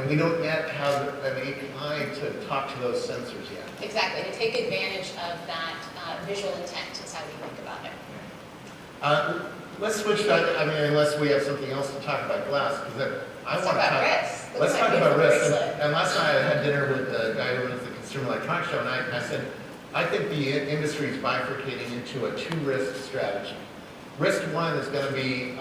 we don't yet have an API to talk to those sensors yet. Exactly, to take advantage of that visual intent is how we think about it. Let's switch that, I mean, unless we have something else to talk about glass, because I want to talk. Let's talk about wrist. And last night I had dinner with the guy who runs the Consumer Electronics Show, and I said, I think the industry is bifurcating into a two-risk strategy. Risk one is going to be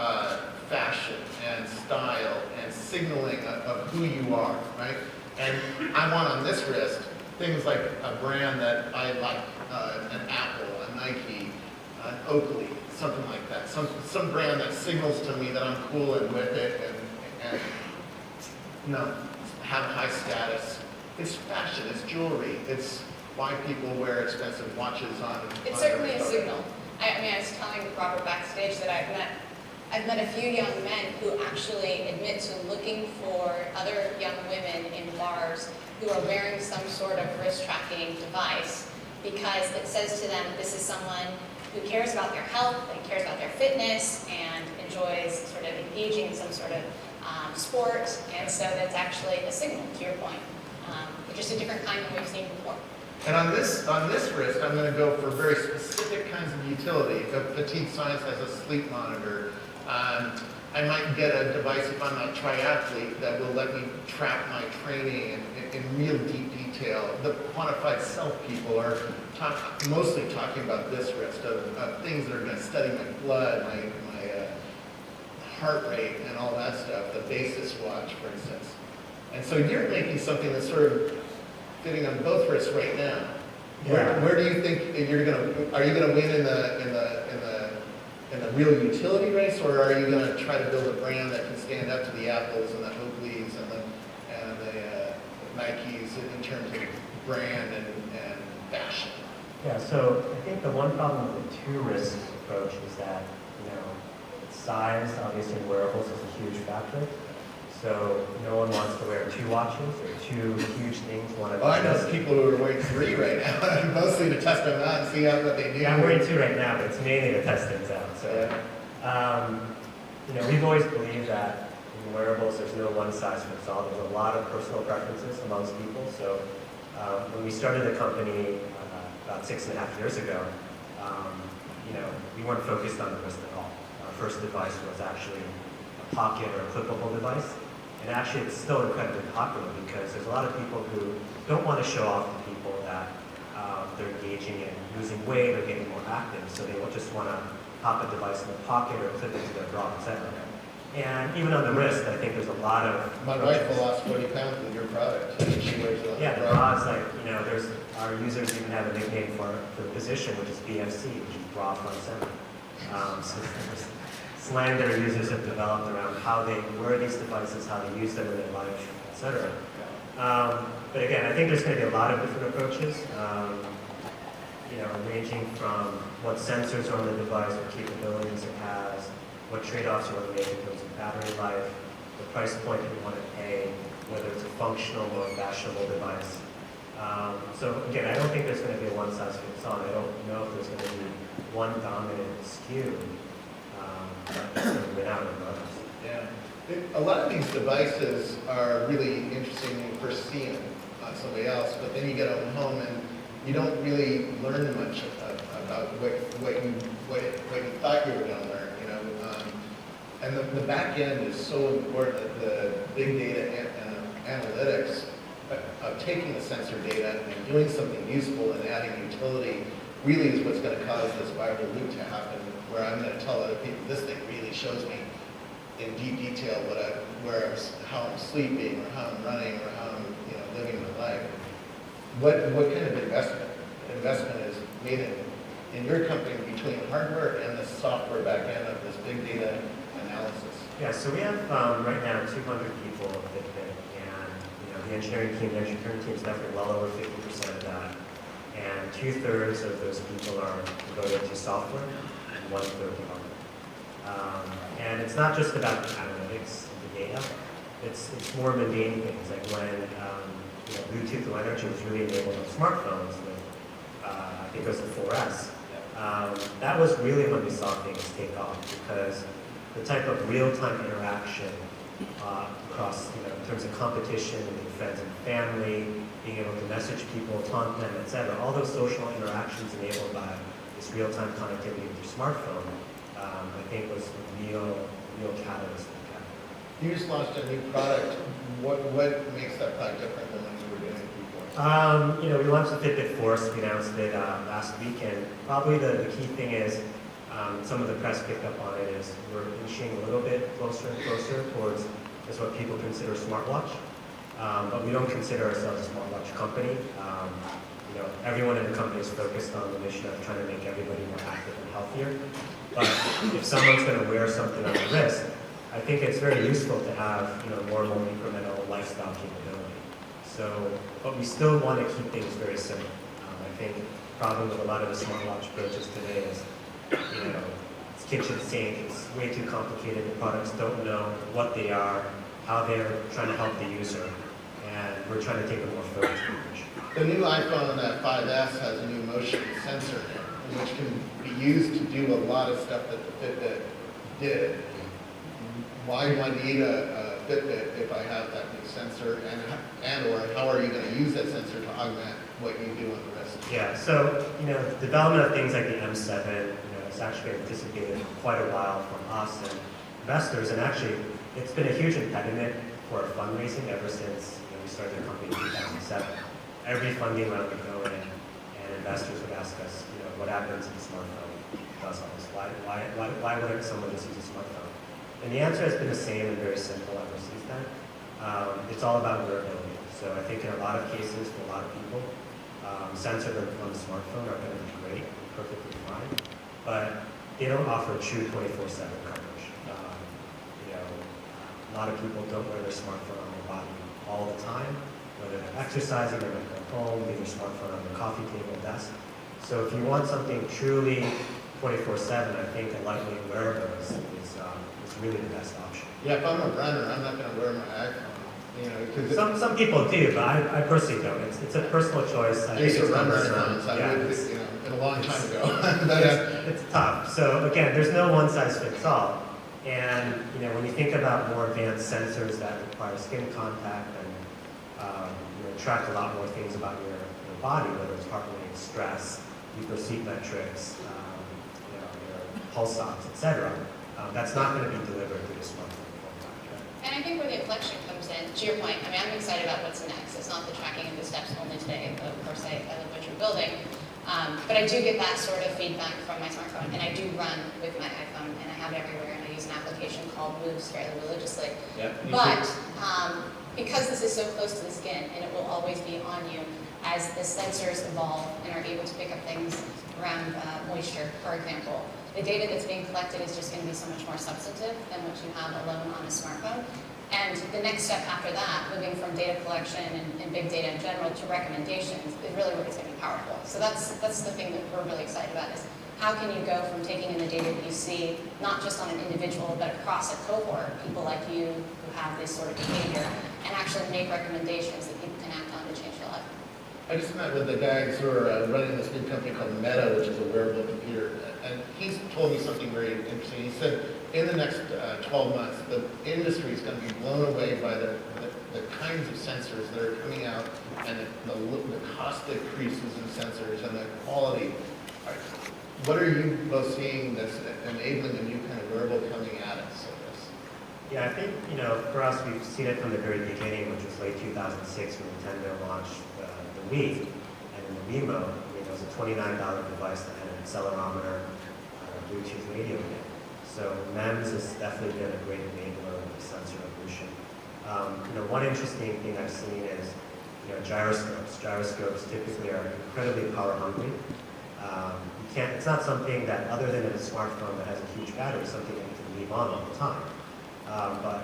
fashion and style and signaling of who you are, right? And I want on this wrist things like a brand that I like, an Apple, a Nike, an Oakley, something like that. Some brand that signals to me that I'm cool and with it and you know, have high status. It's fashion, it's jewelry, it's why people wear expensive watches on. It's certainly a signal. I mean, I was telling Robert backstage that I've met a few young men who actually admit to looking for other young women in bars who are wearing some sort of wrist tracking device because it says to them this is someone who cares about their health and cares about their fitness and enjoys sort of engaging in some sort of sport, and so that's actually a signal, to your point. Just a different kind than we've seen before. And on this wrist, I'm going to go for very specific kinds of utility. If Fatigue Science has a sleep monitor, I might get a device if I'm a triathlete that will let me track my training in real deep detail. The quantified self people are mostly talking about this wrist, of things that are going to study my blood, my heart rate, and all that stuff, the Basis watch, for instance. And so you're making something that's sort of fitting on both wrists right now. Yeah. Where do you think you're are you gonna win in the real utility race, or are you gonna try to build a brand that can stand up to the Apples and the Oakleys and the Nikes in terms of brand and fashion? Yeah, so I think the one problem with the two-risk approach is that, size, obviously in wearables, is a huge factor. So no one wants to wear two watches or two huge things. I know people who are wearing three right now, mostly to test them out and see what they do. Yeah, I'm wearing two right now, but it's mainly to test things out. So, we've always believed that in wearables, there's no one size fits all. There's a lot of personal preferences amongst people. So when we started the company about 6.5 years ago, we weren't focused on the wrist at all. Our first device was actually a pocket or a clippable device. And actually, it's still incredibly popular because there's a lot of people who don't want to show off to people that they're engaging in losing weight or getting more active. So they will just want to pop a device in the pocket or clip it to their bra, etc. And even on the wrist, I think there's a lot of... My wife will lost 40 pounds with your product. She wears it on the bra is like, there's our users even have a nickname for the position, which is BFC, which is bra front center. So there's slang that our users have developed around how they wear these devices, how they use them in their life, etc. But again, I think there's going to be a lot of different approaches, ranging from what sensors are on the device, what capabilities it has, what trade-offs you want to make in terms of battery life, the price point that you want to pay, whether it's a functional or fashionable device. So again, I don't think there's going to be a one-size-fits-all. I don't know if there's going to be one dominant SKU without others. Yeah. A lot of these devices are really interesting when you first see them on somebody else, but then you get them home and you don't really learn much about what you thought you were going to learn. And the back end is so important. The big data analytics of taking the sensor data and doing something useful and adding utility really is what's going to cause this viral loop to happen, where I'm going to tell other people, this thing really shows me in deep detail how I'm sleeping, or how I'm running, or how I'm living my life. What kind of investment is made in your company between hardware and the software back end of this big data analysis? Yeah, so we have right now 200 people at Fitbit, and the engineering team is definitely well over 50% of that. And 2/3 of those people are devoted to software, and 1/3 development. And it's not just about the analytics and the data. It's more mundane things, like when Bluetooth Low Energy was really enabled on smartphones with, I think it was the 4S. That was really when we saw things take off, because the type of real-time interaction across, in terms of competition with friends and family, being able to message people, taunt them, etc. All those social interactions enabled by this real-time connectivity with your smartphone, I think was a real catalyst for that. You just launched a new product. What makes that product different than what you were doing before? We launched the Fitbit Force. We announced it last week, and probably the key thing is some of the press picked up on it is we're inching a little bit closer and closer towards just what people consider a smartwatch, but we don't consider ourselves a smartwatch company. Everyone in the company is focused on the mission of trying to make everybody more active and healthier. But if someone's going to wear something on the wrist, I think it's very useful to have more and more incremental lifestyle capability. So, but we still want to keep things very simple. I think the problem with a lot of the smartwatch approaches today is, it's kitchen sink, it's way too complicated, the products don't know what they are, how they're trying to help the user, and we're trying to take a more focused approach. The new iPhone 5S has a new motion sensor in it, which can be used to do a lot of stuff that the Fitbit did. Why do I need a Fitbit if I have that new sensor, or how are you going to use that sensor to augment what you do on the wrist? Yeah, so the development of things like the M7, it's actually been anticipated for quite a while from us and investors, and actually it's been a huge impediment for our fundraising ever since we started the company in 2007. Every funding round we go in, and investors would ask us, what happens if the smartphone does all this? Why wouldn't someone just use a smartphone? And the answer has been the same and very simple ever since then. It's all about wearability. So I think in a lot of cases, for a lot of people, sensors on the smartphone are going to be great, perfectly fine, but they don't offer true 24/7 coverage. A lot of people don't wear their smartphone on their body all the time, whether they're exercising, they might go home, leave their smartphone on their coffee table, desk. So if you want something truly 24/7, I think a lightweight wearable is really the best option. Yeah, if I'm a runner, I'm not going to wear my iPhone, because Some people do, but I personally don't. It's a personal choice. I used to run personal. marathons. I would, a long time ago. It's tough. So again, there's no one size fits all. And when you think about more advanced sensors that require skin contact and track a lot more things about your body, whether it's heart rate, stress, sleep metrics, your pulse ox, etc. That's not going to be delivered through the smartphone form factor. And I think where the inflection comes in, to your point, I'm excited about what's next. It's not the tracking of the steps only today, of course I love what you're building. But I do get that sort of feedback from my smartphone, and I do run with my iPhone, and I have it everywhere, and I use an application called Moves fairly religiously. Yep, but because this is so close to the skin, and it will always be on you, as the sensors evolve and are able to pick up things around moisture, for example, the data that's being collected is just going to be so much more substantive than what you have alone on a smartphone. And the next step after that, moving from data collection and big data in general to recommendations, is really where it's going to be powerful. So that's the thing that we're really excited about, is how can you go from taking in the data that you see, not just on an individual, but across a cohort, people like you who have this sort of behavior, and actually make recommendations that people can act on to change their life. I just met with the guys who are running this new company called Meta, which is a wearable computer, and he's told me something very interesting. He said in the next 12 months, the industry is going to be blown away by the kinds of sensors that are coming out, and the cost decreases in sensors and the quality. What are you both seeing that's enabling a new kind of wearable coming at us? Yeah, I think, for us, we've seen it from the very beginning, which was late 2006 when Nintendo launched the Wii, and in the Wiimote, it was a $29 device that had an accelerometer, Bluetooth radio in it. So MEMS has definitely been a great enabler of the sensor evolution. One interesting thing I've seen is, gyroscopes. Gyroscopes typically are incredibly power hungry. It's not something that, other than in a smartphone that has a huge battery, something that you can leave on all the time. But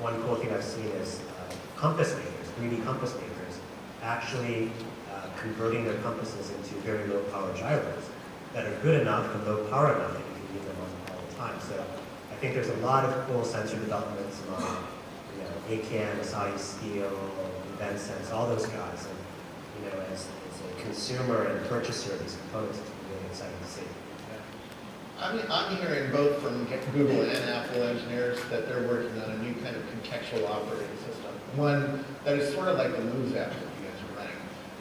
one cool thing I've seen is compass makers, 3D compass makers, actually converting their compasses into very low power gyros that are good enough and low power enough that you can leave them on all the time. So I think there's a lot of cool sensor developments among ACAM, Asahi Steel, InventSense, all those guys. And as a consumer and purchaser of these components, it's really exciting to see. I'm hearing both from Google and Apple engineers that they're working on a new kind of contextual operating system. One that is sort of like the Moves app that you guys are running,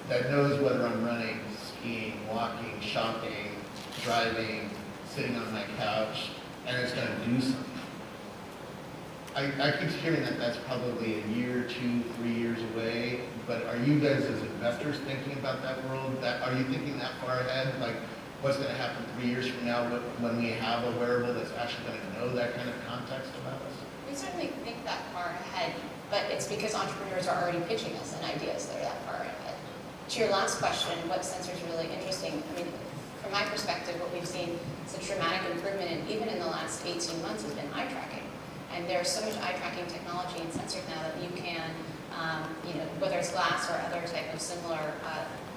that knows whether I'm running, skiing, walking, shopping, driving, sitting on my couch, and it's going to do something. I keep hearing that that's probably a year, 2, 3 years away, but are you guys as investors thinking about that world? Are you thinking that far ahead? Like, what's going to happen 3 years from now when we have a wearable that's actually going to know that kind of context about us? We certainly think that far ahead, but it's because entrepreneurs are already pitching us and ideas that are that far ahead. To your last question, what sensors are really interesting? I mean, from my perspective, what we've seen is a dramatic improvement, and even in the last 18 months, has been eye tracking. And there's so much eye tracking technology and sensors now that you can, whether it's glass or other type of similar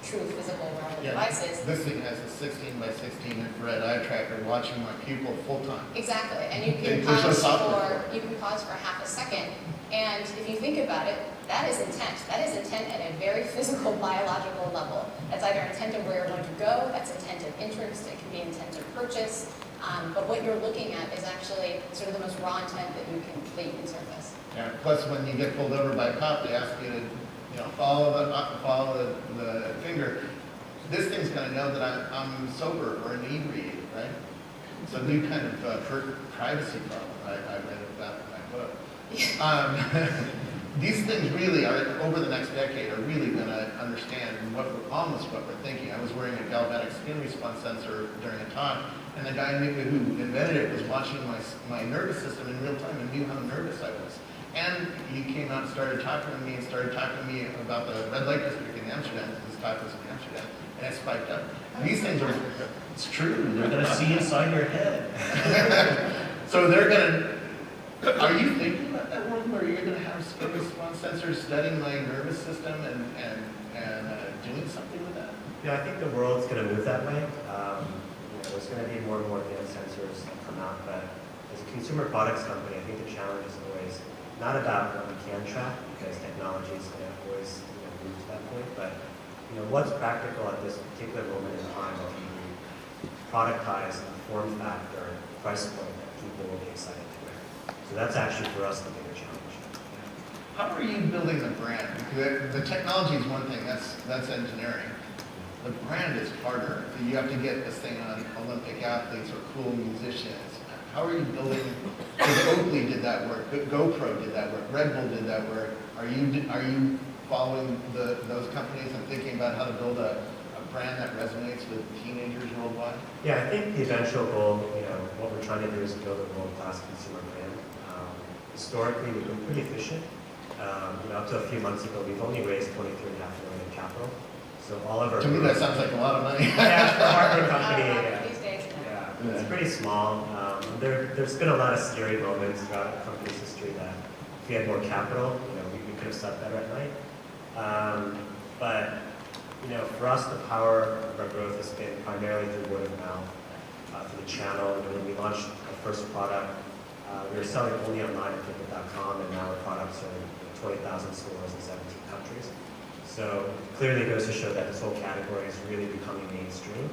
true physical wearable devices. This thing has a 16 by 16 infrared eye tracker watching my pupil full time. Exactly, and you can pause for half a second. And if you think about it, that is intent. That is intent at a very physical, biological level. That's either intent of where you're going to go, that's intent of interest, it can be intent of purchase. But what you're looking at is actually sort of the most raw intent that you can surface. Yeah. Plus, when you get pulled over by a cop, they ask you to, follow the finger. This thing's going to know that I'm sober or inebriated, right? It's a new kind of privacy problem I read about in my book. These things really are, over the next decade, are really going to understand almost what we're thinking. I was wearing a galvanic skin response sensor during a talk, and the guy who invented it was watching my nervous system in real time and knew how nervous I was. And he came out and started talking to me about the red light district in Amsterdam, because his talk was in Amsterdam, and it spiked up. These things are, it's true, they're going to see inside your head. So they're going to, are you thinking about that world where you're going to have skin response sensors studying my nervous system and doing something with that? Yeah, I think the world's going to move that way. There's going to be more and more advanced sensors that come out, but as a consumer products company, I think the challenge is always not about what we can track, because technology is going to always move to that point, but what's practical at this particular moment in time that we productize a form factor, price point that people will be excited to wear. So that's actually for us the bigger challenge. How are you building the brand? Because the technology is one thing, that's engineering. The brand is harder. You have to get this thing on Olympic athletes or cool musicians. How are you building? Because Oakley did that work, GoPro did that work, Red Bull did that work. Are you following those companies and thinking about how to build a brand that resonates with teenagers worldwide? Yeah, I think the eventual goal, what we're trying to do is build a world-class consumer brand. Historically, we've been pretty efficient. Up to a few months ago, we've only raised $23.5 million in capital. So all of our to me, that sounds like a lot of money. Yeah, for a hardware company, These days, it's pretty small. There's been a lot of scary moments throughout the company's history that if we had more capital, we could have slept better at night. But for us, the power of our growth has been primarily through word of mouth, through the channel. When we launched our first product, we were selling only online at Fitbit.com, and now our products are in 20,000 stores in 17 countries. So clearly it goes to show that this whole category is really becoming mainstream.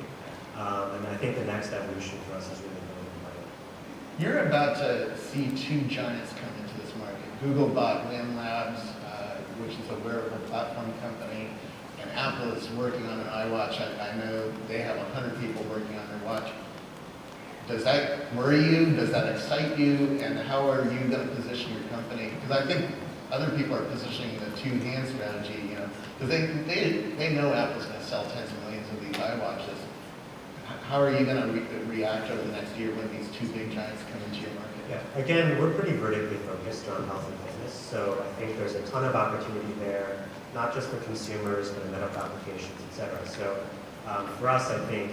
And I think the next evolution for us is really building the brand. You're about to see two giants come into this market. Google bought Win Labs, which is a wearable platform company, and Apple is working on an iWatch. I know they have 100 people working on their watch. Does that worry you? Does that excite you? And how are you going to position your company? Because I think other people are positioning the two-hand strategy, because they know Apple's going to sell tens of millions of these iWatches. How are you going to react over the next year when these two big giants come into your market? Yeah, again, we're pretty vertically focused on health and fitness, so I think there's a ton of opportunity there, not just for consumers, but in medical applications, et cetera. So for us, I think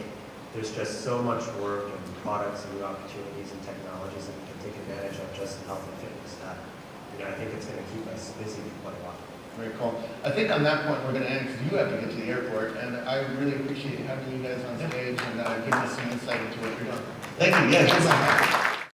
there's just so much work and products and new opportunities and technologies that we can take advantage of just in health and fitness that I think it's going to keep us busy for quite a while. Very cool. I think on that point we're going to end because you have to get to the airport, and I really appreciate having you guys on stage and giving us some insight into what you're doing. Thank you. Yeah,